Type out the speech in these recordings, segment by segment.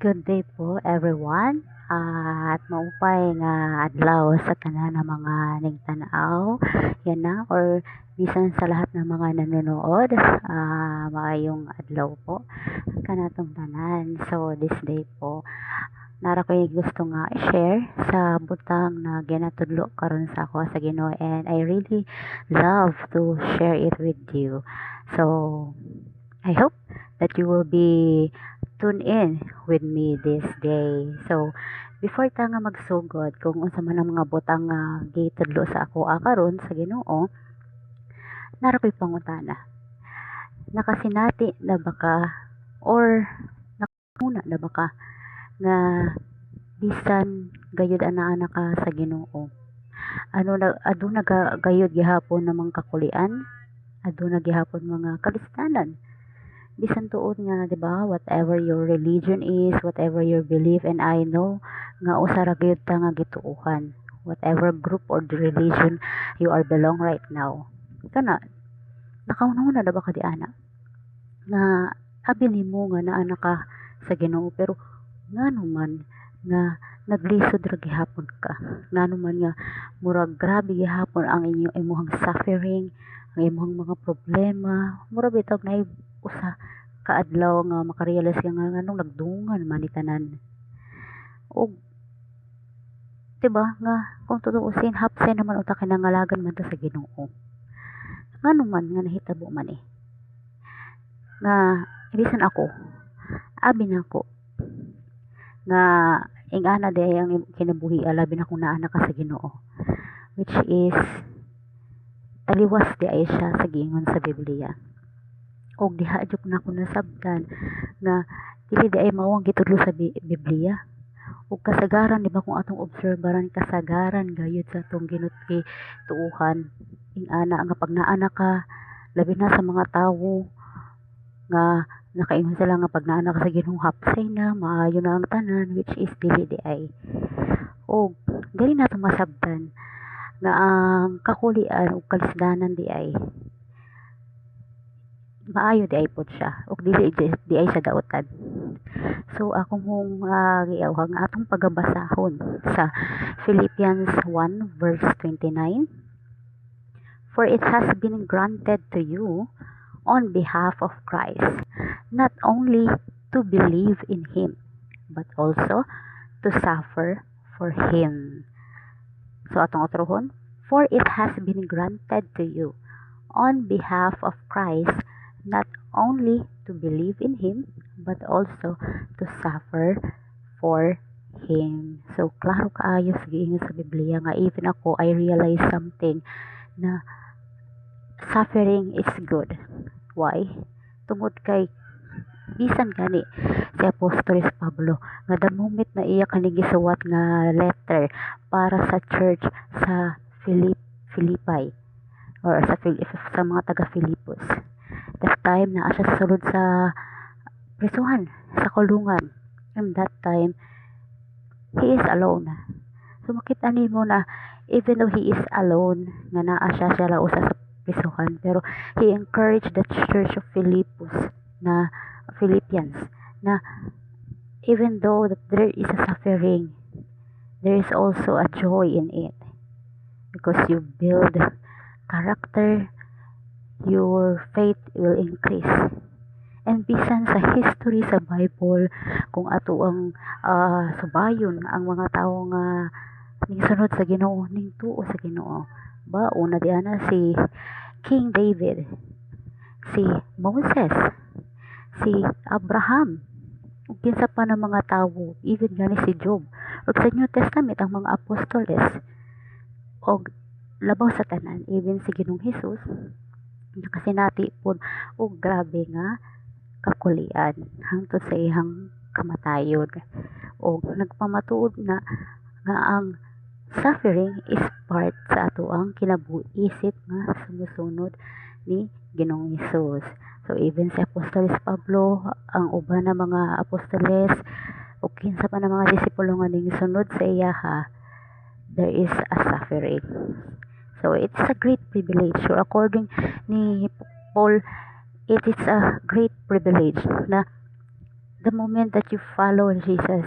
Good day po everyone. At maupay nga adlaw sa tanan ng mga nagtanaw yan na or bisan sa lahat ng mga nanonood, maayong adlaw po kanatong tanan. So this day po nara ko gusto nga i-share sa butang na ginatudlo karon sa ako sa Ginoo, and I really love to share it with you. So I hope that you will be tune in with me this day. So, before ta nga magsugod kung unsa man ang mga butang nga gitudlo sa ako karon sa Ginoo, nara ko'y pangutana. Nakasinati na ba ka or nakamuna na ba ka nga bisan gayud ana ka sa Ginoo? Aduna gayud gihapon namang kakulian, aduna gihapon mga kalistanan, bisan tuod nga, di ba, whatever your religion is, whatever your belief, and I know nga usa ra gyud ta nga gituohan, whatever group or the religion you are belong right now. Kana nakauna na ba ka di ana nga abi nimo nga naa ka sa Ginoo, pero ngano man nga naglisod ra gihapon ka, ngano man nga murag grabe gihapon ang imuhang suffering, ang imuhang mga problema, murag bitog na usa kaadlaw nga makarealize ka nga nganong nagdungan man ni tanan. Og diba nga kung tutuusin hapsay naman uta kinangalagan man ta sa Ginoo. Ngano man nga nahitabo man nga ibisan ako abi nako nga ingana day ang kinabuhi labi na kung naa ka sa Ginoo, which is taliwas di ay siya sa giingon sa Biblia. Og diha jud na ko nasabtan nga dili di ay mao ang gitudlo sa Biblia. Og kasagaran, di ba, kung atong obserbaran, kasagaran gayud sa atong tuuhan ing ana nga pag naa ka, labi na sa mga tawo nga nakaingon sila nga pag naa ka sa Ginoo hapsay na maayo na ang tanan, which is dili di ay. Og dili na masabtan nga ang kakulian ug kalisdanan di ay maayo di ay pod siya, ug dili di ay siya daotan. So ako mong giawhag nga atong pagabasahon sa Philippians 1 verse 29. For it has been granted to you on behalf of Christ not only to believe in him but also to suffer for him. So atong otrohon, for it has been granted to you on behalf of Christ not only to believe in him but also to suffer for him. So klaro kaayo sa giingon sa Biblia nga even ako I realize something na suffering is good. Why? Tungod kay bisan gani si Apostoles Pablo nga the moment na iya kani gisuwat nga letter para sa church sa Philippi or sa mga taga Filipos, that time na siya sulod sa prisuhan, sa kulungan. And that time he is alone. So makita nimo na even though he is alone nga naa siya lausa sa prisuhan, pero he encouraged the church of Philippians na even though that there is a suffering, there is also a joy in it because you build character, your faith will increase. And bisan sa history sa Bible, kung ato ang subayon ang mga tawo nga ningsunod sa Ginoo, ning tuo sa Ginoo, ba una diana si King David, si Moses, si Abraham, ug kinsa pa ng mga tawo, even gani si Job, ug sa New Testament ang mga apostoles, og labaw sa tanan even si Ginoong Hesus nakasinati pod og grabe nga kakulian hangtod sa iyang kamatayon, og nagpamatuod na nga ang suffering is part sa ato ang kinabuisip nga sumusunod ni Ginoong Hesus. So even si Apostoles Pablo, ang uban na mga apostoles o kinsa pa na mga disipulo nga ning sunod sa iya, there is a suffering. So it's a great privilege. So according ni Paul, it is a great privilege na the moment that you follow Jesus,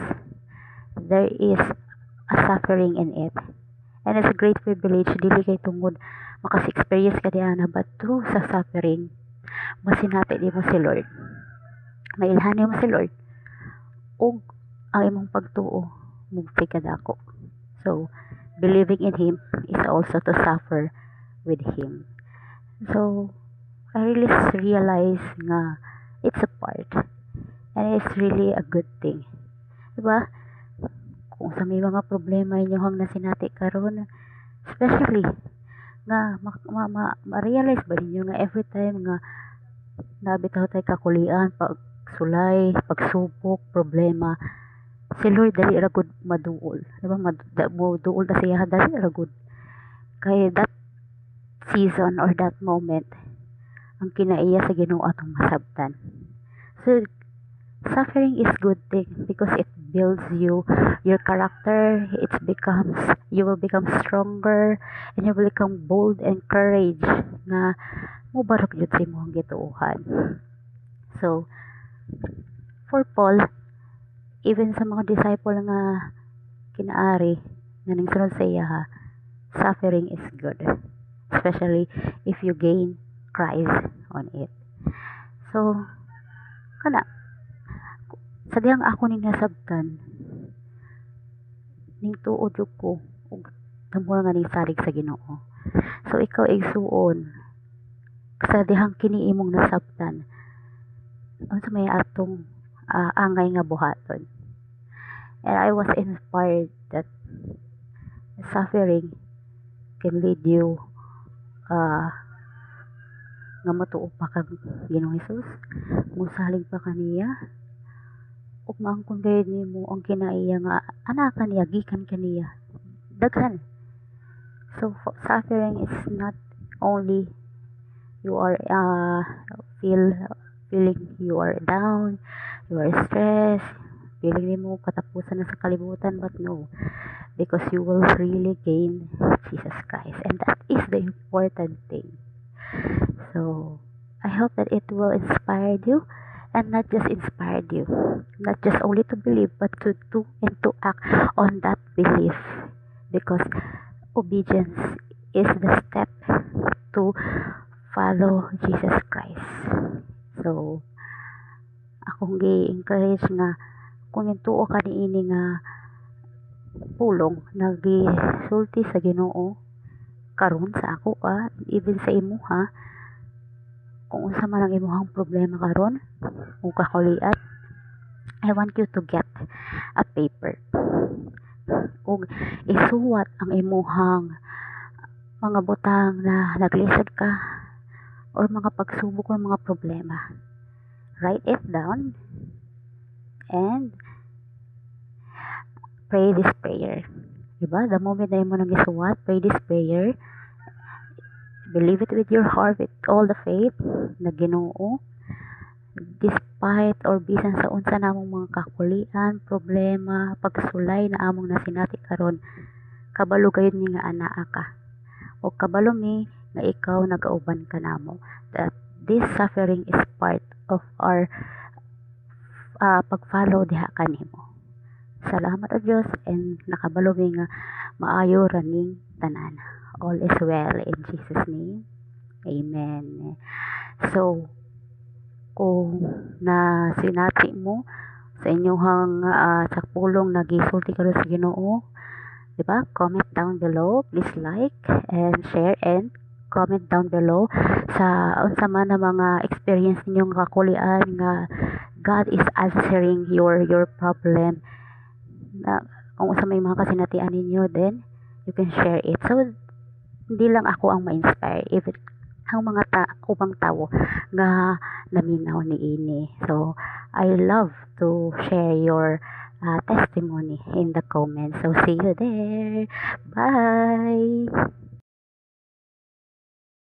there is a suffering in it. And it's a great privilege, dili kay tungod makas-experience ka diana, but through sa suffering, masinati di mo si Lord. Mailhani mo si Lord. O ang imong pagtuo, mugti ka dako. So, believing in Him is also to suffer with Him. So, I really realize nga it's a part. And it's really a good thing. Diba? Kung sa may mga problema inyong nasinati karon, especially nga ma-realize ba ninyo nga every time nga nabitaw tay kakulian, pagsulay, pagsubok, problema, si Lord dali ra gud maduol. Diba? Maduol na siya dali ra gud. Kay that season or that moment, ang kinaiya sa Ginoo atong masabtan. So, suffering is good thing because it builds your character. You will become stronger, and you will become bold and courage nga mubarok jud sa imong gituohan. So, for Paul, even sa mga disciple nga kinaari nga ningsunod sa iya, suffering is good, especially if you gain Christ on it. So, kana sa diyang ako ning nasabtan, ning tuod jud ko ug damo nga ning salig sa Ginoo. So ikaw igsuon sa dihang kini imong nasabtan, unsa may atong angay nga buhaton. And I was inspired that suffering can lead you nga matuo pa kag Ginoong Hesus, musalig pa kaniya, ug maangkon gayud nimo ang kinaiya nga anakan niya, gikan kaniya, daghan. So suffering is not only you are feeling you are down, you are stressed, feeling nimo katapusan na sa kalibutan, but no, because you will really gain Jesus Christ, and that is the important thing. So I hope that it will inspire you, and not just inspired you, not just only to believe, but to do and to act on that belief, because obedience is the step to follow Jesus Christ. So akong gi-encourage nga kung tuo ka niini nga pulong nagisulti sa Ginoo karon sa ako even sa imuha, kung unsa man ang imuhang problema karon o kakuliat, I want you to get a paper ug isuwat ang imuhang mga butang na naglisod ka or mga pagsubok or mga problema. Write it down and pray this prayer. Diba? The moment na mo nang isuwat, pray this prayer. Believe it with your heart, with all the faith na Ginoo, despite or bisan sa unsa namong mga kakulian, problema, pagsulay na among nasinati karon, kabalo gayud mi nga anaa ka, o kabalo mi nga ikaw nagauban ka namo, that this suffering is part of our pag-follow diha kanimo. Salamat o Diyos, and nakabalo mi nga maayo raning tanan. All is well in Jesus name. Amen. So, kung na sinati mo sa inyong sa pulong nagisulti karon sa Ginoo, diba? Comment down below, please like and share, and comment down below sa unsa man na mga experience ninyong kakulian nga God is answering your problem, na kung unsa may mga kasinatian ninyo, then you can share it. So hindi lang ako ang ma-inspire, even ang mga ubang tao nga naminaw ni ini. So I love to share your testimony in the comments. So see you there. Bye.